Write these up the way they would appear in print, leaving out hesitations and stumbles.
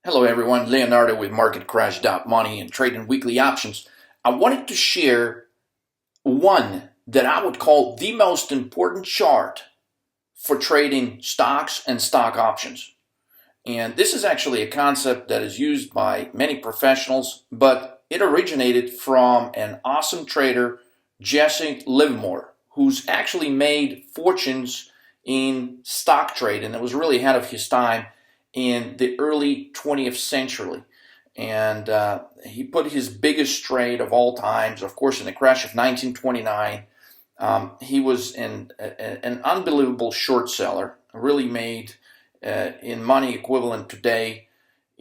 Hello everyone, Leonardo with MarketCrash.money and trading weekly options. I wanted to share one that I would call the most important chart for trading stocks and stock options. And this is actually a concept that is used by many professionals, but it originated from an awesome trader, Jesse Livermore, who's actually made fortunes in stock trade, and it was really ahead of his time in the early 20th century. And he put his biggest trade of all times, of course, in the crash of 1929. He was an unbelievable short seller, really made in money equivalent today,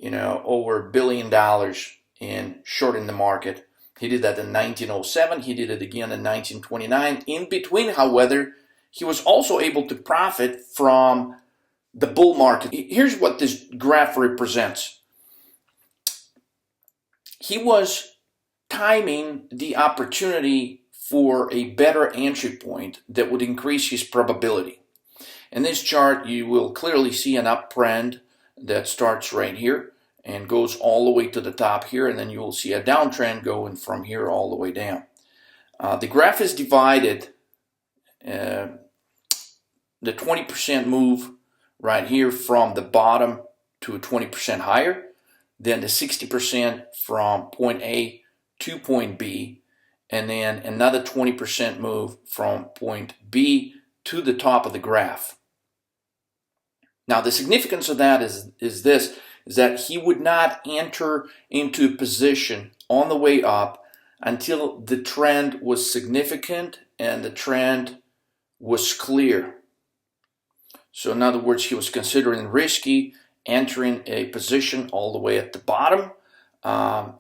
over $1 billion in shorting the market. He did that in 1907. He did it again in 1929. In between, however, he was also able to profit from the bull market. Here's what this graph represents. He was timing the opportunity for a better entry point that would increase his probability. In this chart, you will clearly see an uptrend that starts right here and goes all the way to the top here, and then you will see a downtrend going from here all the way down. The graph is divided, the 20% move right here from the bottom to 20% higher, then the 60% from point A to point B, and then another 20% move from point B to the top of the graph. Now the significance of that is that he would not enter into a position on the way up until the trend was significant and the trend was clear. So in other words, he was considering risky entering a position all the way at the bottom.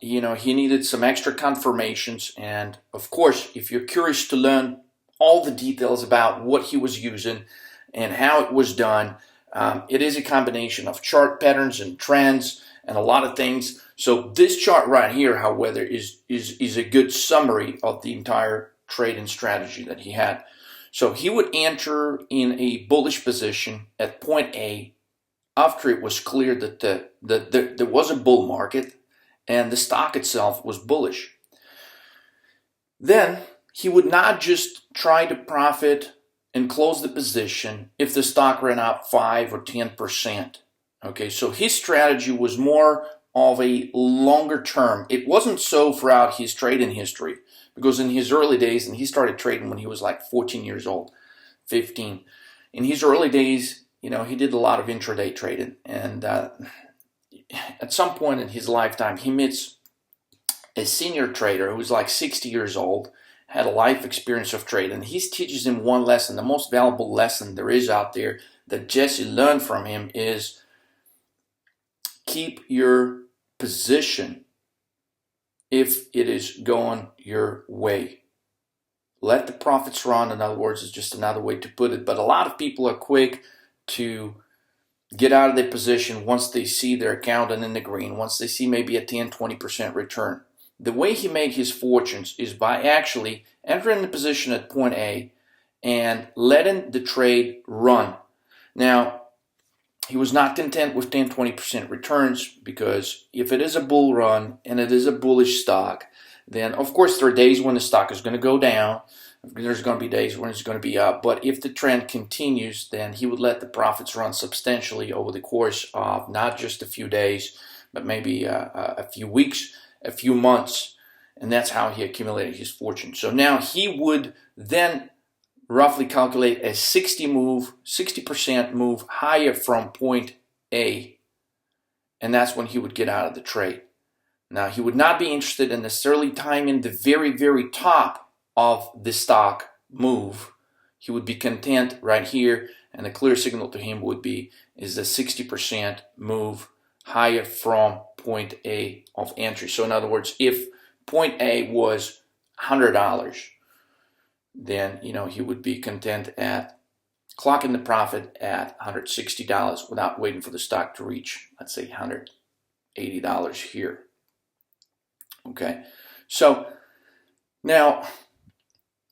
He needed some extra confirmations. And of course, if you're curious to learn all the details about what he was using and how it was done, it is a combination of chart patterns and trends and a lot of things. So this chart right here, however, is a good summary of the entire trading strategy that he had. So he would enter in a bullish position at point A after it was clear that there was a bull market and the stock itself was bullish. Then he would not just try to profit and close the position if the stock ran up 5 or 10%. Okay, so his strategy was more of a longer term. It wasn't so throughout his trading history, because in his early days, and he started trading when he was like 14 years old, 15. In his early days, he did a lot of intraday trading. And at some point in his lifetime, he meets a senior trader who's like 60 years old, had a life experience of trading. And he teaches him one lesson, the most valuable lesson there is out there that Jesse learned from him is keep your position if it is going your way. Let the profits run, in other words, is just another way to put it. But a lot of people are quick to get out of their position once they see their account in the green, once they see maybe a 10-20% return. The way he made his fortunes is by actually entering the position at point A and letting the trade run. Now, he was not content with 10-20% returns, because if it is a bull run and it is a bullish stock, then of course there are days when the stock is going to go down. There's going to be days when it's going to be up. But if the trend continues, then he would let the profits run substantially over the course of not just a few days, but maybe a few weeks, a few months. And that's how he accumulated his fortune. So now he would then roughly calculate a 60% move higher from point A, and that's when he would get out of the trade. Now, he would not be interested in necessarily timing the very, very top of the stock move. He would be content right here, and the clear signal to him would be is the 60% move higher from point A of entry. So in other words, if point A was $100, then he would be content at clocking the profit at $160 without waiting for the stock to reach, let's say, $180 here. Okay, so now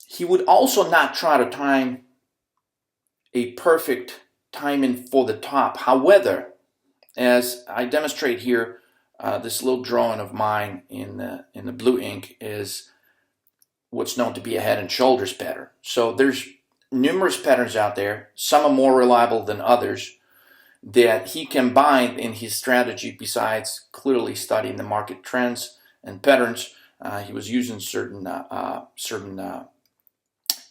he would also not try to time a perfect timing for the top. However, as I demonstrate here, this little drawing of mine in the blue ink is what's known to be a head and shoulders pattern. So there's numerous patterns out there. Some are more reliable than others that he combined in his strategy. Besides clearly studying the market trends and patterns, he was using certain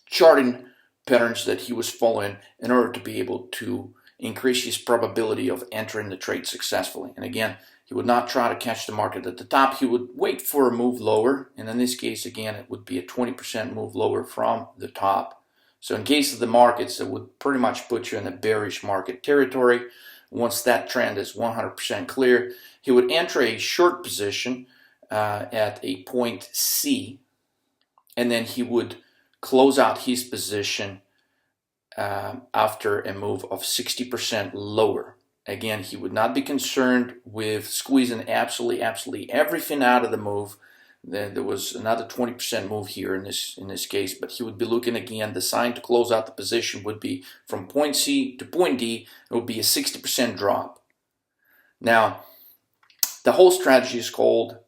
charting patterns that he was following in order to be able to increase his probability of entering the trade successfully. And again, he would not try to catch the market at the top. He would wait for a move lower. And in this case, again, it would be a 20% move lower from the top. So in case of the markets, it would pretty much put you in the bearish market territory. Once that trend is 100% clear, he would enter a short position at a point C, and then he would close out his position after a move of 60% lower. Again, he would not be concerned with squeezing absolutely everything out of the move. Then there was another 20% move here in this case, but he would be looking again. The sign to close out the position would be from point C to point D. It would be a 60% drop. Now, the whole strategy is called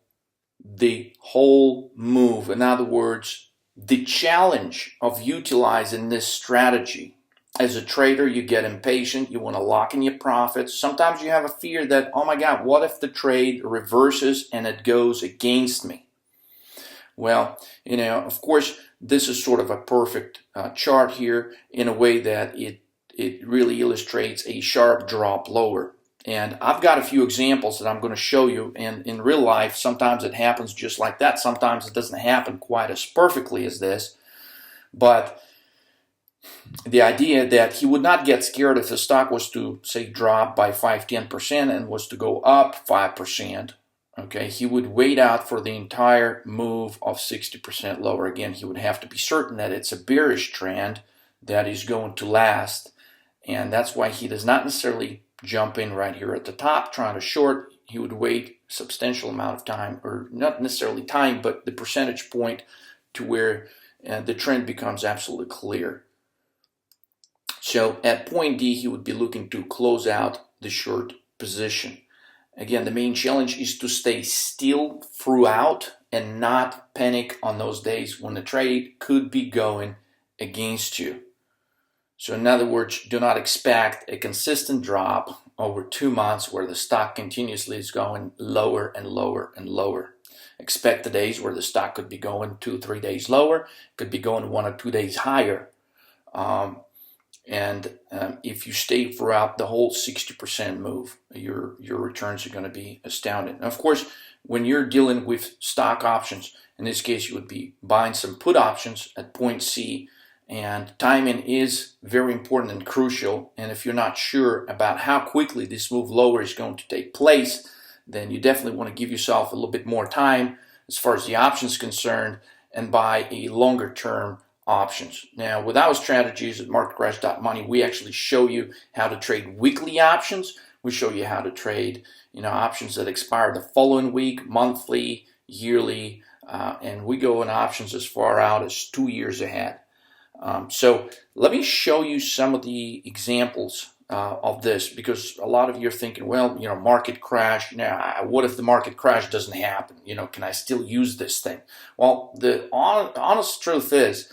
the whole move. In other words, the challenge of utilizing this strategy. As a trader, you get impatient. You want to lock in your profits. Sometimes you have a fear that, oh my God, what if the trade reverses and it goes against me? Well, of course, this is sort of a perfect chart here in a way that it really illustrates a sharp drop lower. And I've got a few examples that I'm going to show you. And in real life, sometimes it happens just like that. Sometimes it doesn't happen quite as perfectly as this. But the idea that he would not get scared if the stock was to, say, drop by 5-10% and was to go up 5%. Okay, he would wait out for the entire move of 60% lower. Again, he would have to be certain that it's a bearish trend that is going to last. And that's why he does not necessarily jump in right here at the top trying to short. He would wait a substantial amount of time, or not necessarily time, but the percentage point to where the trend becomes absolutely clear. So at point D, he would be looking to close out the short position. Again, the main challenge is to stay still throughout and not panic on those days when the trade could be going against you. So in other words, do not expect a consistent drop over 2 months where the stock continuously is going lower and lower and lower. Expect the days where the stock could be going 2 or 3 days lower, could be going 1 or 2 days higher. If you stay throughout the whole 60% move, your returns are going to be astounding. And of course, when you're dealing with stock options, in this case, you would be buying some put options at point C, and timing is very important and crucial. And if you're not sure about how quickly this move lower is going to take place, then you definitely want to give yourself a little bit more time as far as the options concerned and buy a longer term options. Now, with our strategies at marketcrash.money, we actually show you how to trade weekly options. We show you how to trade, options that expire the following week, monthly, yearly, and we go in options as far out as 2 years ahead. So let me show you some of the examples of this, because a lot of you are thinking, well, market crash. What if the market crash doesn't happen? Can I still use this thing? Well, the honest truth is,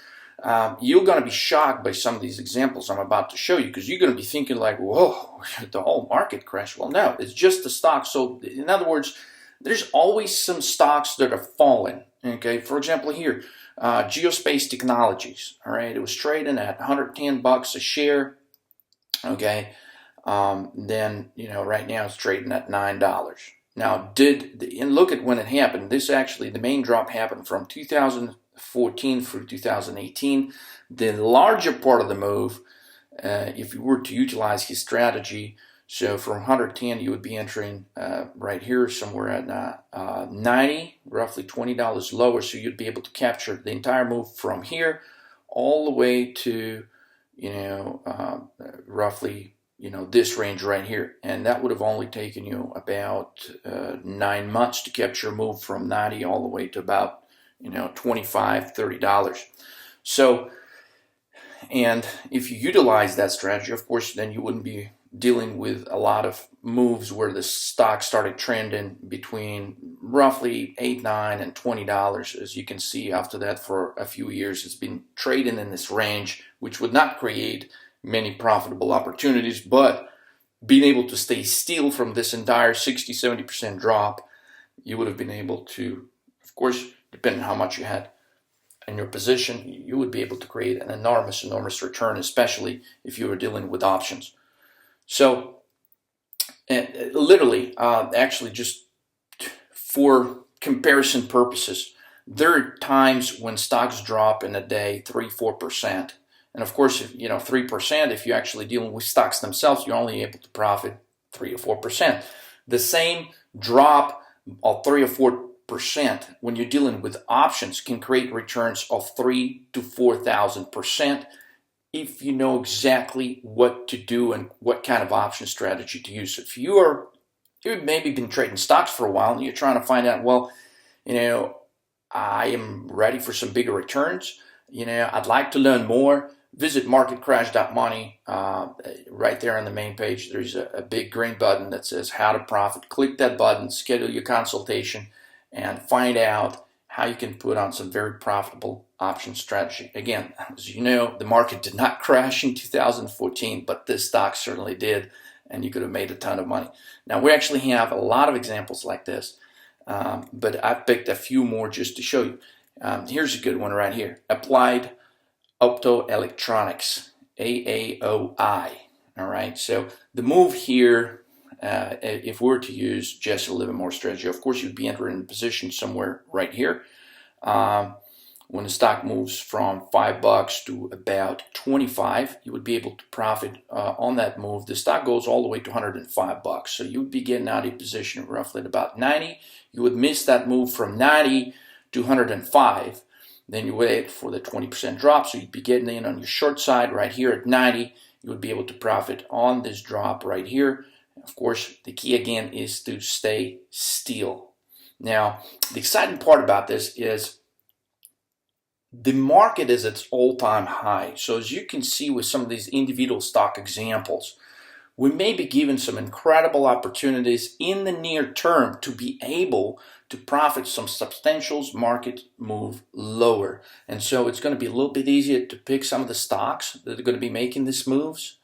you're going to be shocked by some of these examples I'm about to show you, because you're going to be thinking like, whoa, the whole market crash. Well, no, it's just the stock. So in other words, there's always some stocks that are falling. Okay, for example, here, Geospace Technologies. All right, it was trading at $110 a share. Okay, then right now it's trading at $9. Now, and look at when it happened. The main drop happened from 2014 through 2018. The larger part of the move, if you were to utilize his strategy, so from 110 you would be entering right here somewhere at 90, roughly $20 lower. So you'd be able to capture the entire move from here all the way to roughly this range right here, and that would have only taken you about 9 months to capture a move from 90 all the way to about $25, $30. So, and if you utilize that strategy, of course, then you wouldn't be dealing with a lot of moves where the stock started trending between roughly $8, $9, and $20. As you can see, after that, for a few years, it's been trading in this range, which would not create many profitable opportunities, but being able to stay still from this entire 60-70% drop, you would have been able to, of course, depending on how much you had in your position, you would be able to create an enormous return, especially if you were dealing with options. So, and literally, actually, just for comparison purposes, there are times when stocks drop in a day 3-4%. And of course, if, 3%, if you're actually dealing with stocks themselves, you're only able to profit 3 or 4%. The same drop of 3 or 4% when you're dealing with options can create returns of 3,000 to 4,000% if you know exactly what to do and what kind of option strategy to use. If you've maybe been trading stocks for a while and you're trying to find out, well, I am ready for some bigger returns. I'd like to learn more. Visit marketcrash.money. Right there on the main page, there's a big green button that says How to Profit. Click that button, schedule your consultation, and find out how you can put on some very profitable option strategy. Again, as you know, the market did not crash in 2014, but this stock certainly did, and you could have made a ton of money. Now, we actually have a lot of examples like this, but I've picked a few more just to show you. Here's a good one right here. Applied Optoelectronics, AAOI. All right, so the move here, if we were to use just a little bit more strategy, of course, you'd be entering a position somewhere right here. When the stock moves from $5 to about 25, you would be able to profit on that move. The stock goes all the way to $105, so you would be getting out of your position roughly at about 90. You would miss that move from 90 to 105. Then you wait for the 20% drop, so you'd be getting in on your short side right here at 90. You would be able to profit on this drop right here. Of course, the key again is to stay still. Now, the exciting part about this is the market is at its all-time high. So as you can see with some of these individual stock examples, we may be given some incredible opportunities in the near term to be able to profit some substantial market move lower. And so it's going to be a little bit easier to pick some of the stocks that are going to be making these moves.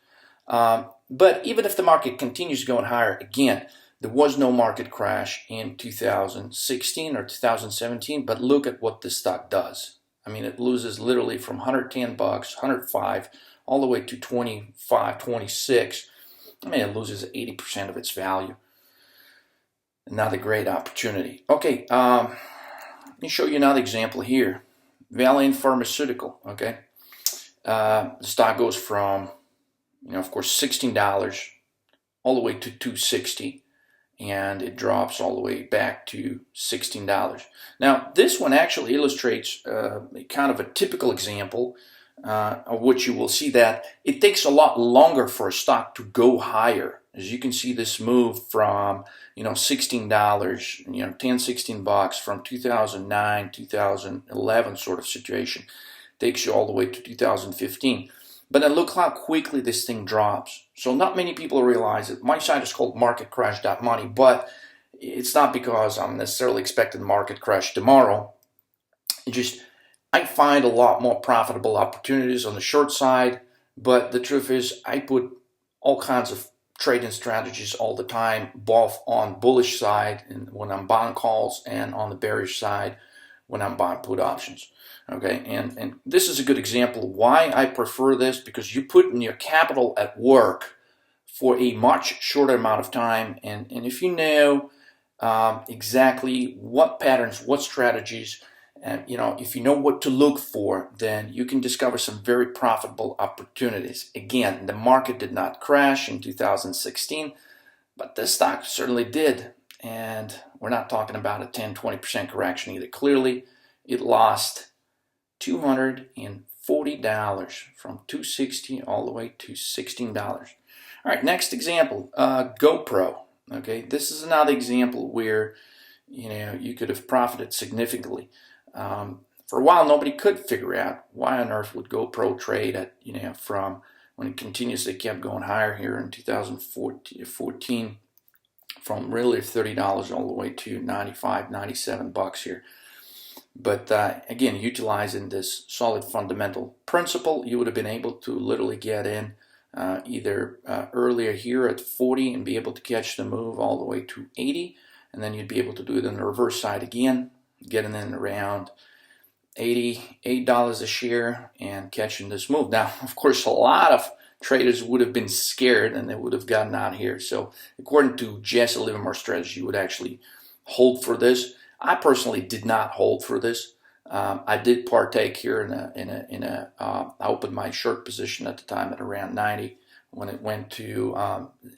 But even if the market continues going higher, again, there was no market crash in 2016 or 2017, but look at what this stock does. I mean, it loses literally from $110, $105, all the way to 25, 26. I mean, it loses 80% of its value. Another great opportunity. Okay, let me show you another example here. Valiant Pharmaceutical, okay? The stock goes from, of course, $16 all the way to $260, and it drops all the way back to $16. Now, this one actually illustrates kind of a typical example of which you will see that it takes a lot longer for a stock to go higher. As you can see, this move from $16, $10-16 from 2009, 2011 sort of situation takes you all the way to 2015. But then look how quickly this thing drops. So not many people realize it. My site is called marketcrash.money, but it's not because I'm necessarily expecting the market crash tomorrow. I find a lot more profitable opportunities on the short side, but the truth is I put all kinds of trading strategies all the time, both on bullish side and when I'm buying calls, and on the bearish side when I'm buying put options. Okay, and this is a good example of why I prefer this, because you put in your capital at work for a much shorter amount of time, and if you know exactly what patterns, what strategies, and if you know what to look for, then you can discover some very profitable opportunities. Again, the market did not crash in 2016, but the stock certainly did. And we're not talking about a 10-20% correction either. Clearly, it lost $240 from $260 all the way to $16. All right, next example, GoPro. Okay, this is another example where you could have profited significantly. For a while, nobody could figure out why on earth would GoPro trade at from when it continuously kept going higher here in 2014 from really $30 all the way to 95, 97 bucks here. But again, utilizing this solid fundamental principle, you would have been able to literally get in either earlier here at 40 and be able to catch the move all the way to 80, and then you'd be able to do it on the reverse side again, getting in around $88 a share and catching this move. Now, of course, a lot of traders would have been scared and they would have gotten out here. So according to Jesse Livermore strategy, you would actually hold for this. I personally did not hold for this. I did partake here I opened my short position at the time at around 90. When it went to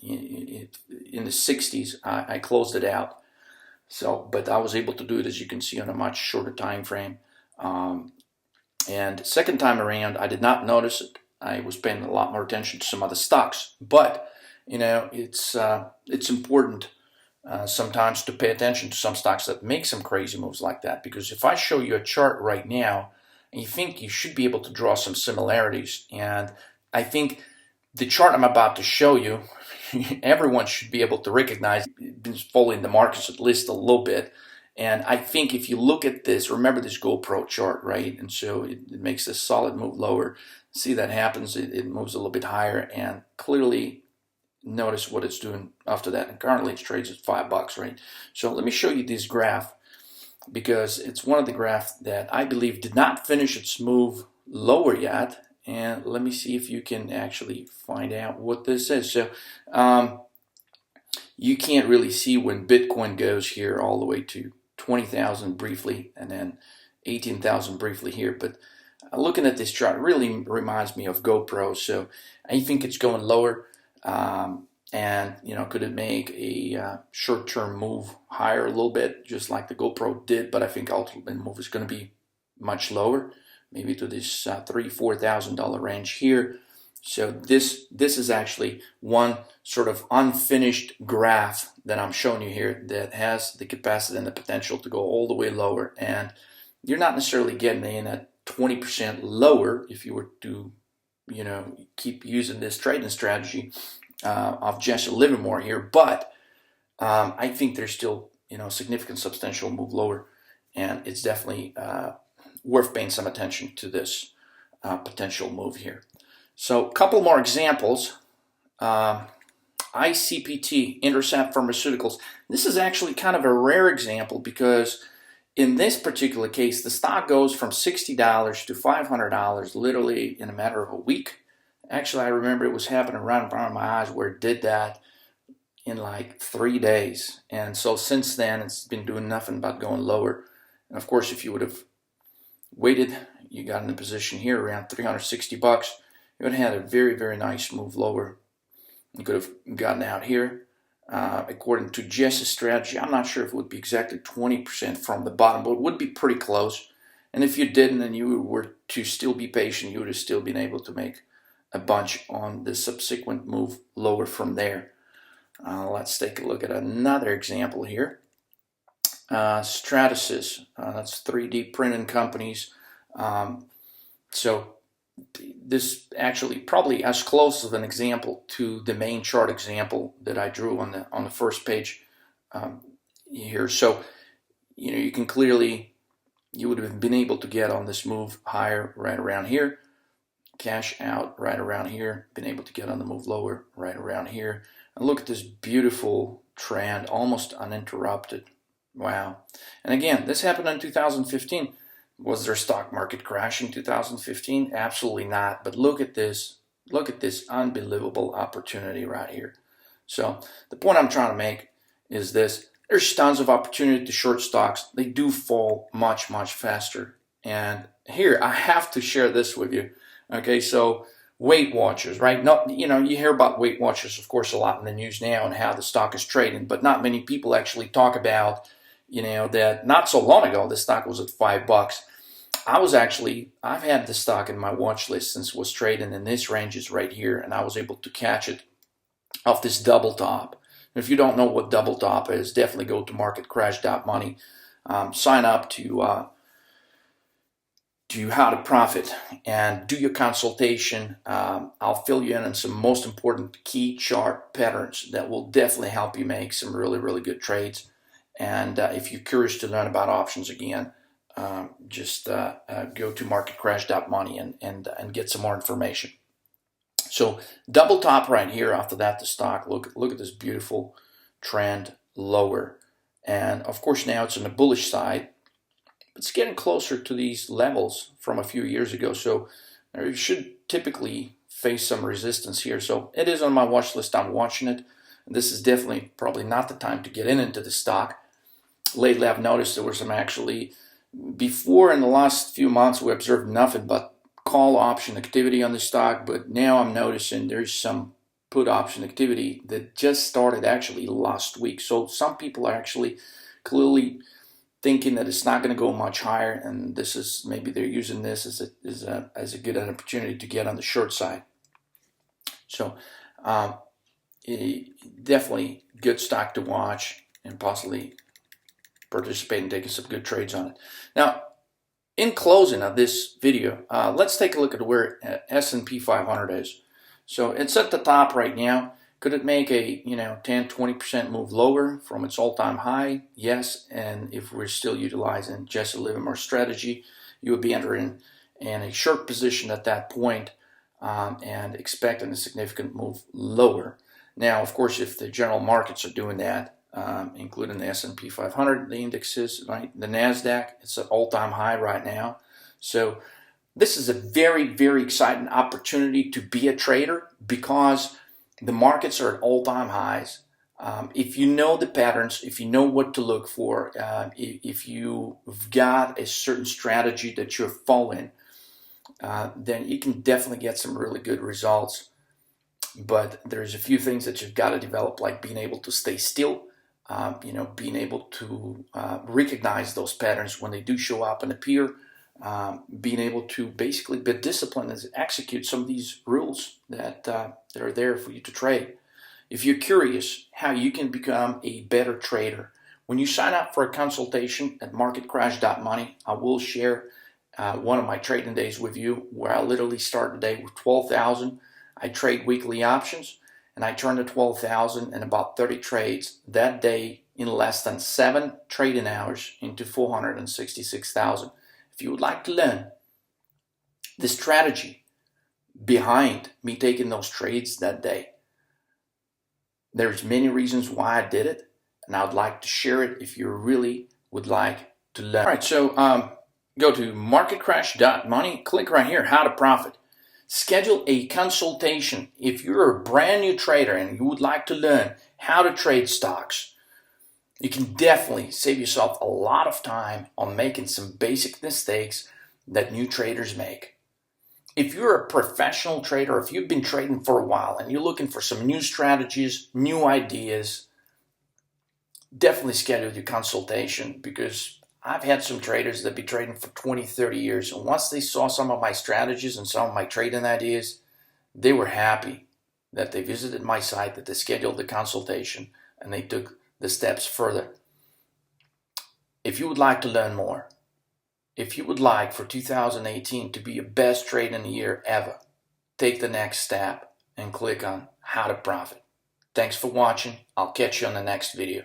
in the 60s, I closed it out. So, but I was able to do it, as you can see, on a much shorter time frame. And second time around, I did not notice it. I was paying a lot more attention to some other stocks. But you know, it's important sometimes to pay attention to some stocks that make some crazy moves like that. Because if I show you a chart right now, and you think you should be able to draw some similarities, and I think the chart I'm about to show you, everyone should be able to recognize. Been following the markets at least a little bit. And I think if you look at this, remember this GoPro chart, right? And so it makes this solid move lower. See that happens, it moves a little bit higher, and clearly notice what it's doing after that. And currently it trades at $5, right? So let me show you this graph, because it's one of the graphs that I believe did not finish its move lower yet. And let me see if you can actually find out what this is. So you can't really see when Bitcoin goes here all the way to 20,000 briefly, and then 18,000 briefly here. But looking at this chart, it really reminds me of GoPro. So I think it's going lower. And, you know, could it make a short-term move higher a little bit, just like the GoPro did? But I think ultimate move is going to be much lower, maybe to this $3,000-$4,000 range here. So this is actually one sort of unfinished graph that I'm showing you here that has the capacity and the potential to go all the way lower. And you're not necessarily getting in at 20% lower if you were to, you know, keep using this trading strategy of Jesse Livermore here. But I think there's still, you know, significant substantial move lower, and it's definitely worth paying some attention to this potential move here. So a couple more examples. ICPT, Intercept Pharmaceuticals. This is actually kind of a rare example, because in this particular case, the stock goes from $60 to $500 literally in a matter of a week. Actually, I remember it was happening right in front of my eyes where it did that in like 3 days. And so since then, it's been doing nothing but going lower. And of course, if you would have waited, you got in a position here around 360 bucks. You would have had a very, very nice move lower. You could have gotten out here. According to Jesse's strategy, I'm not sure if it would be exactly 20% from the bottom, but it would be pretty close. And if you didn't and you were to still be patient, you would have still been able to make a bunch on the subsequent move lower from there. Let's take a look at another example here. Stratasys, that's 3D printing companies. So this actually probably as close of an example to the main chart example that I drew on the first page here. So, you know, you can clearly, you would have been able to get on this move higher right around here, cash out right around here, been able to get on the move lower right around here. And look at this beautiful trend, almost uninterrupted. Wow. And again, this happened in 2015. Was there a stock market crash in 2015? Absolutely not. But look at this. Look at this unbelievable opportunity right here. So the point I'm trying to make is this. There's tons of opportunity to short stocks. They do fall much, much faster. And here, I have to share this with you. Okay, so Weight Watchers, right? No, you know, you hear about Weight Watchers, of course, a lot in the news now and how the stock is trading. But not many people actually talk about, you know, that not so long ago, the stock was at $5. I've had the stock in my watch list since it was trading in this ranges right here, and I was able to catch it off this double top. And if you don't know what double top is, definitely go to marketcrash.money. Sign up to, you know, get the 100% return. And if you don't know what double top is, definitely go to marketcrash.money. Sign up to, you know, get the 100% return. And if you don't know what double top is, definitely go to marketcrash.money. Sign up to, you know, get the 100% return. And if you don't know what double top is, definitely go to marketcrash.money. Sign up to to how to profit and do your consultation. I'll fill you in on some most important key chart patterns that will definitely help you make some really, really good trades. And if you're curious to learn about options again, just go to marketcrash.money and get some more information. So double top right here. After that, the stock, look at this beautiful trend lower. And of course, now it's on the bullish side. It's getting closer to these levels from a few years ago, so you should typically face some resistance here. So it is on my watch list. I'm watching it. This is definitely probably not the time to get into the stock. Lately, I've noticed there were some actually, before in the last few months, we observed nothing but call option activity on the stock, but now I'm noticing there's some put option activity that just started actually last week. So some people are actually clearly thinking that it's not going to go much higher, and this is maybe they're using this as a good opportunity to get on the short side. So definitely good stock to watch and possibly participate in taking some good trades on it. Now, in closing of this video, let's take a look at where S&P 500 is. So it's at the top right now. Could it make a 10-20% move lower from its all-time high? Yes, and if we're still utilizing just a little more strategy, you would be entering in a short position at that point and expecting a significant move lower. Now, of course, if the general markets are doing that, including the S&P 500, the indexes, right? The Nasdaq, it's at all-time high right now. So this is a very, very exciting opportunity to be a trader because the markets are at all-time highs. If you know the patterns, if you know what to look for, if you've got a certain strategy that you're following, then you can definitely get some really good results. But there's a few things that you've got to develop, like being able to stay still, being able to recognize those patterns when they do show up and appear, being able to basically be disciplined and execute some of these rules that are there for you to trade. If you're curious how you can become a better trader, when you sign up for a consultation at marketcrash.money, I will share one of my trading days with you where I literally start the day with 12,000. I trade weekly options and I turn the 12,000 in about 30 trades that day in less than 7 trading hours into 466,000. If you would like to learn the strategy behind me taking those trades that day, there's many reasons why I did it, and I would like to share it if you really would like to learn. All right, so go to marketcrash.money, click right here, how to profit. Schedule a consultation if you're a brand new trader and you would like to learn how to trade stocks. You can definitely save yourself a lot of time on making some basic mistakes that new traders make. If you're a professional trader, if you've been trading for a while and you're looking for some new strategies, new ideas, definitely schedule your consultation, because I've had some traders that be trading for 20, 30 years, and once they saw some of my strategies and some of my trading ideas, they were happy that they visited my site, that they scheduled the consultation, and they took the steps further. If you would like to learn more, if you would like for 2018 to be your best trading year ever, take the next step and click on how to profit. Thanks for watching. I'll catch you on the next video.